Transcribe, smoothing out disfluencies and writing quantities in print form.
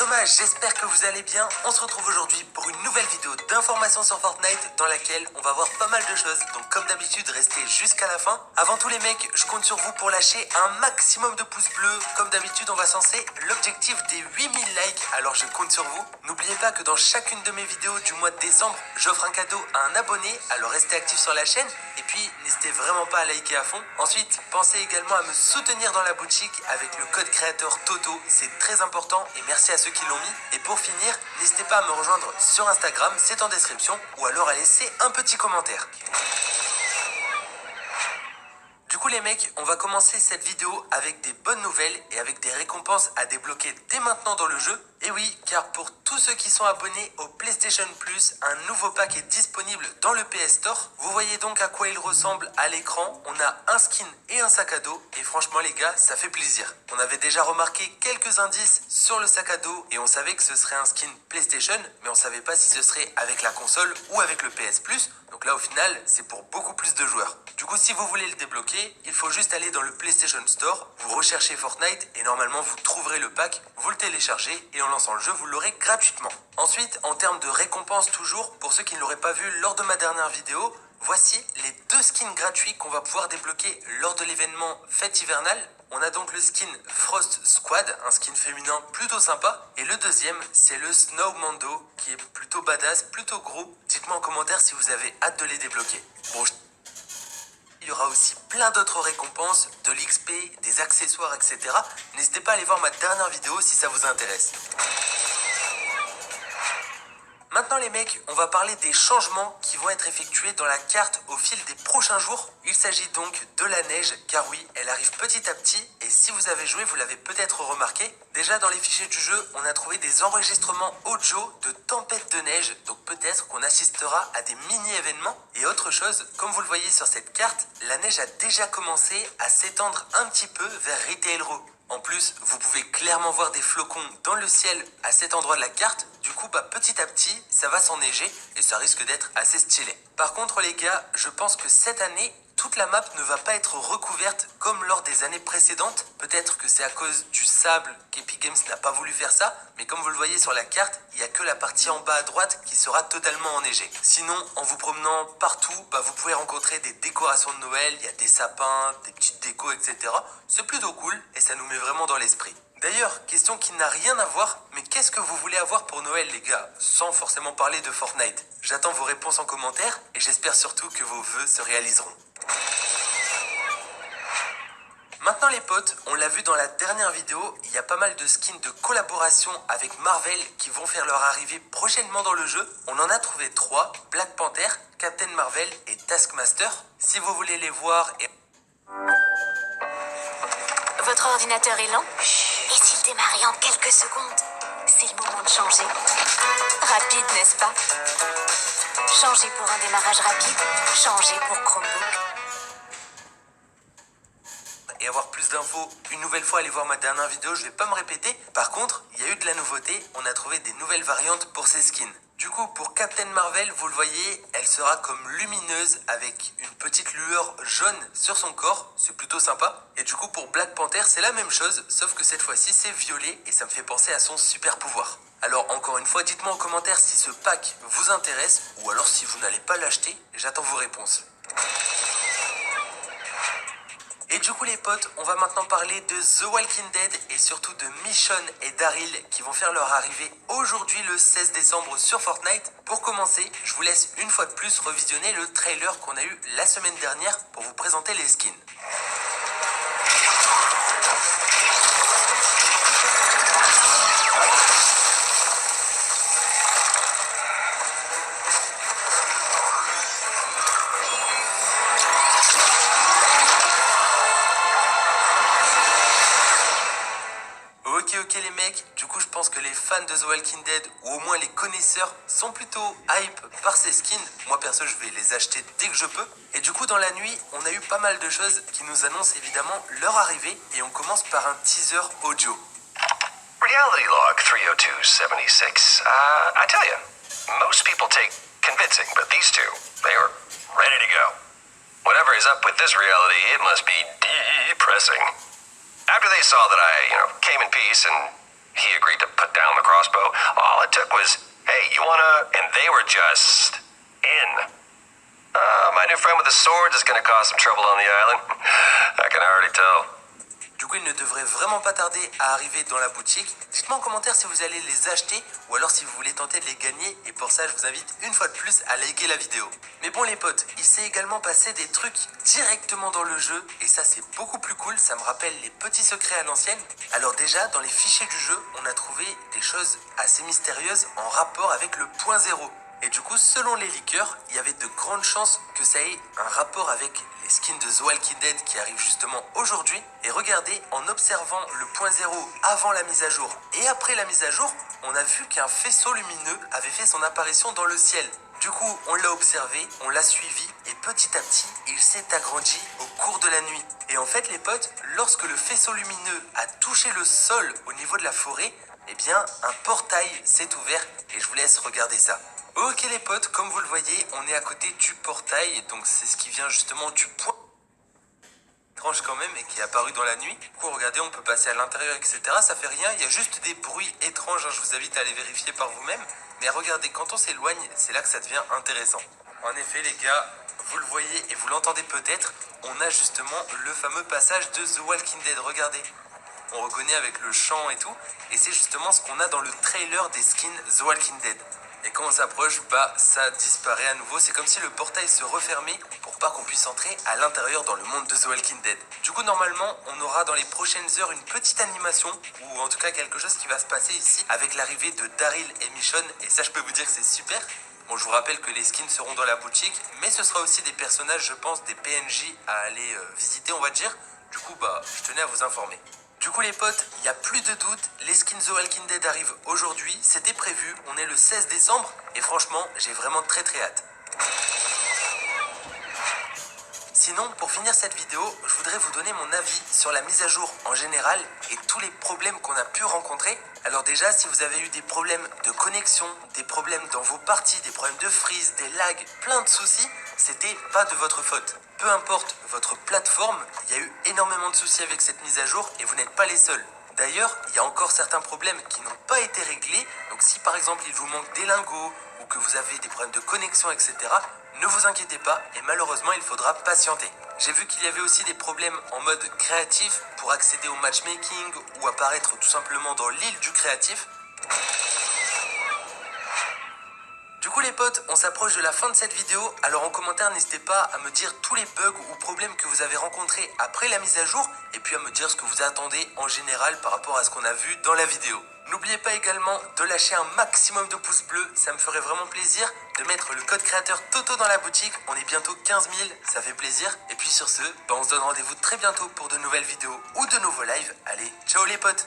Thomas, j'espère que vous allez bien. On se retrouve aujourd'hui pour une nouvelle vidéo d'information sur Fortnite dans laquelle on va voir pas mal de choses. Donc comme d'habitude, restez jusqu'à la fin. Avant tout les mecs, je compte sur vous pour lâcher un maximum de pouces bleus. Comme d'habitude, on va censer l'objectif des 8000 likes, alors je compte sur vous. N'oubliez pas que dans chacune de mes vidéos du mois de décembre, j'offre un cadeau à un abonné, alors restez actifs sur la chaîne. Et puis, n'hésitez vraiment pas à liker à fond. Ensuite, pensez également à me soutenir dans la boutique avec le code créateur Toto. C'est très important et merci à ceux qui l'ont mis. Et pour finir, n'hésitez pas à me rejoindre sur Instagram, c'est en description, ou alors à laisser un petit commentaire. Du coup les mecs, on va commencer cette vidéo avec des bonnes nouvelles et avec des récompenses à débloquer dès maintenant dans le jeu. Et oui, car pour tous ceux qui sont abonnés au PlayStation Plus, un nouveau pack est disponible dans le PS Store. Vous voyez donc à quoi il ressemble à l'écran. On a un skin et un sac à dos et franchement les gars, ça fait plaisir. On avait déjà remarqué quelques indices sur le sac à dos et on savait que ce serait un skin PlayStation, mais on savait pas si ce serait avec la console ou avec le PS Plus. Donc là au final, c'est pour beaucoup plus de joueurs. Du coup, si vous voulez le débloquer, il faut juste aller dans le PlayStation Store, vous recherchez Fortnite et normalement vous trouverez le pack, vous le téléchargez et en lançant le jeu, vous l'aurez gratuitement. Ensuite, en termes de récompenses toujours, pour ceux qui ne l'auraient pas vu lors de ma dernière vidéo, voici les 2 skins gratuits qu'on va pouvoir débloquer lors de l'événement Fête hivernale. On a donc le skin Frost Squad, un skin féminin plutôt sympa. Et le deuxième, c'est le Snow Mando, qui est plutôt badass, plutôt gros. Dites-moi en commentaire si vous avez hâte de les débloquer. Bon, il y aura aussi plein d'autres récompenses, de l'XP, des accessoires, etc. N'hésitez pas à aller voir ma dernière vidéo si ça vous intéresse. Maintenant les mecs, on va parler des changements qui vont être effectués dans la carte au fil des prochains jours. Il s'agit donc de la neige, car oui, elle arrive petit à petit, et si vous avez joué, vous l'avez peut-être remarqué. Déjà dans les fichiers du jeu, on a trouvé des enregistrements audio de tempêtes de neige, donc peut-être qu'on assistera à des mini-événements. Et autre chose, comme vous le voyez sur cette carte, la neige a déjà commencé à s'étendre un petit peu vers Retail Row. En plus, vous pouvez clairement voir des flocons dans le ciel à cet endroit de la carte. Du coup, petit à petit, ça va s'enneiger et ça risque d'être assez stylé. Par contre, les gars, je pense que cette année, toute la map ne va pas être recouverte comme lors des années précédentes. Peut-être que c'est à cause du sable qu'Epic Games n'a pas voulu faire ça. Mais comme vous le voyez sur la carte, il n'y a que la partie en bas à droite qui sera totalement enneigée. Sinon, en vous promenant partout, vous pouvez rencontrer des décorations de Noël. Il y a des sapins, des petites décos, etc. C'est plutôt cool et ça nous met vraiment dans l'esprit. D'ailleurs, question qui n'a rien à voir, mais qu'est-ce que vous voulez avoir pour Noël les gars, sans forcément parler de Fortnite? J'attends vos réponses en commentaire et j'espère surtout que vos vœux se réaliseront. Maintenant les potes, on l'a vu dans la dernière vidéo, il y a pas mal de skins de collaboration avec Marvel qui vont faire leur arrivée prochainement dans le jeu. On en a trouvé 3, Black Panther, Captain Marvel et Taskmaster. Si vous voulez les voir et... Votre ordinateur est lent? Et s'il démarrait en quelques secondes? C'est le moment de changer. Rapide, n'est-ce pas? Changer pour un démarrage rapide, changer pour Chromebook. Et avoir plus d'infos, une nouvelle fois, allez voir ma dernière vidéo, je vais pas me répéter. Par contre, il y a eu de la nouveauté, on a trouvé des nouvelles variantes pour ces skins. Du coup, pour Captain Marvel, vous le voyez, elle sera comme lumineuse avec une petite lueur jaune sur son corps, c'est plutôt sympa. Et du coup, pour Black Panther, c'est la même chose, sauf que cette fois-ci, c'est violet et ça me fait penser à son super pouvoir. Alors encore une fois, dites-moi en commentaire si ce pack vous intéresse ou alors si vous n'allez pas l'acheter, j'attends vos réponses. Et du coup les potes, on va maintenant parler de The Walking Dead et surtout de Michonne et Daryl qui vont faire leur arrivée aujourd'hui le 16 décembre sur Fortnite. Pour commencer, je vous laisse une fois de plus revisionner le trailer qu'on a eu la semaine dernière pour vous présenter les skins. Ok les mecs, du coup je pense que les fans de The Walking Dead, ou au moins les connaisseurs, sont plutôt hype par ces skins. Moi perso je vais les acheter dès que je peux. Et du coup dans la nuit, on a eu pas mal de choses qui nous annoncent évidemment leur arrivée. Et on commence par un teaser audio. Reality Log 30276. I tell you, most people take convincing, but these two, they were ready to go. Whatever is up with this reality, it must be depressing. After they saw that I, came in peace and He agreed to put down the crossbow. All it took was, hey, you wanna... And they were just in. My new friend with the sword is gonna cause some trouble on the island. I can already tell. Du coup, il ne devrait vraiment pas tarder à arriver dans la boutique. Dites-moi en commentaire si vous allez les acheter ou alors si vous voulez tenter de les gagner. Et pour ça, je vous invite une fois de plus à liker la vidéo. Mais bon les potes, il s'est également passé des trucs directement dans le jeu. Et ça, c'est beaucoup plus cool. Ça me rappelle les petits secrets à l'ancienne. Alors déjà, dans les fichiers du jeu, on a trouvé des choses assez mystérieuses en rapport avec le point zéro. Et du coup, selon les leakers, il y avait de grandes chances que ça ait un rapport avec les skins de The Walking Dead qui arrivent justement aujourd'hui. Et regardez, en observant le point zéro avant la mise à jour et après la mise à jour, on a vu qu'un faisceau lumineux avait fait son apparition dans le ciel. Du coup, on l'a observé, on l'a suivi et petit à petit, il s'est agrandi au cours de la nuit. Et en fait, les potes, lorsque le faisceau lumineux a touché le sol au niveau de la forêt, eh bien, un portail s'est ouvert et je vous laisse regarder ça. Ok les potes, comme vous le voyez, on est à côté du portail, donc c'est ce qui vient justement du point étrange quand même et qui est apparu dans la nuit. Du coup, regardez, on peut passer à l'intérieur, etc. Ça fait rien, il y a juste des bruits étranges, je vous invite à les vérifier par vous-même. Mais regardez, quand on s'éloigne, c'est là que ça devient intéressant. En effet les gars, vous le voyez et vous l'entendez peut-être, on a justement le fameux passage de The Walking Dead, regardez. On reconnaît avec le chant et tout, et c'est justement ce qu'on a dans le trailer des skins The Walking Dead. Et quand on s'approche, bah ça disparaît à nouveau. C'est comme si le portail se refermait pour pas qu'on puisse entrer à l'intérieur dans le monde de The Walking Dead. Du coup, normalement, on aura dans les prochaines heures une petite animation, ou en tout cas quelque chose qui va se passer ici, avec l'arrivée de Daryl et Michonne. Et ça, je peux vous dire que c'est super. Bon, je vous rappelle que les skins seront dans la boutique, mais ce sera aussi des personnages, je pense, des PNJ à aller visiter, on va dire. Du coup, bah, je tenais à vous informer. Du coup les potes, il n'y a plus de doute, les skins The Walking Dead arrivent aujourd'hui, c'était prévu, on est le 16 décembre et franchement j'ai vraiment très hâte. Sinon, pour finir cette vidéo, je voudrais vous donner mon avis sur la mise à jour en général et tous les problèmes qu'on a pu rencontrer. Alors déjà, si vous avez eu des problèmes de connexion, des problèmes dans vos parties, des problèmes de freeze, des lags, plein de soucis, c'était pas de votre faute. Peu importe votre plateforme, il y a eu énormément de soucis avec cette mise à jour et vous n'êtes pas les seuls. D'ailleurs, il y a encore certains problèmes qui n'ont pas été réglés. Donc si par exemple il vous manque des lingots ou que vous avez des problèmes de connexion, etc., ne vous inquiétez pas et malheureusement il faudra patienter. J'ai vu qu'il y avait aussi des problèmes en mode créatif pour accéder au matchmaking ou apparaître tout simplement dans l'île du créatif. Du coup les potes, on s'approche de la fin de cette vidéo, alors en commentaire n'hésitez pas à me dire tous les bugs ou problèmes que vous avez rencontrés après la mise à jour et puis à me dire ce que vous attendez en général par rapport à ce qu'on a vu dans la vidéo. N'oubliez pas également de lâcher un maximum de pouces bleus, ça me ferait vraiment plaisir, de mettre le code créateur Toto dans la boutique, on est bientôt 15 000, ça fait plaisir. Et puis sur ce, on se donne rendez-vous très bientôt pour de nouvelles vidéos ou de nouveaux lives. Allez, ciao les potes!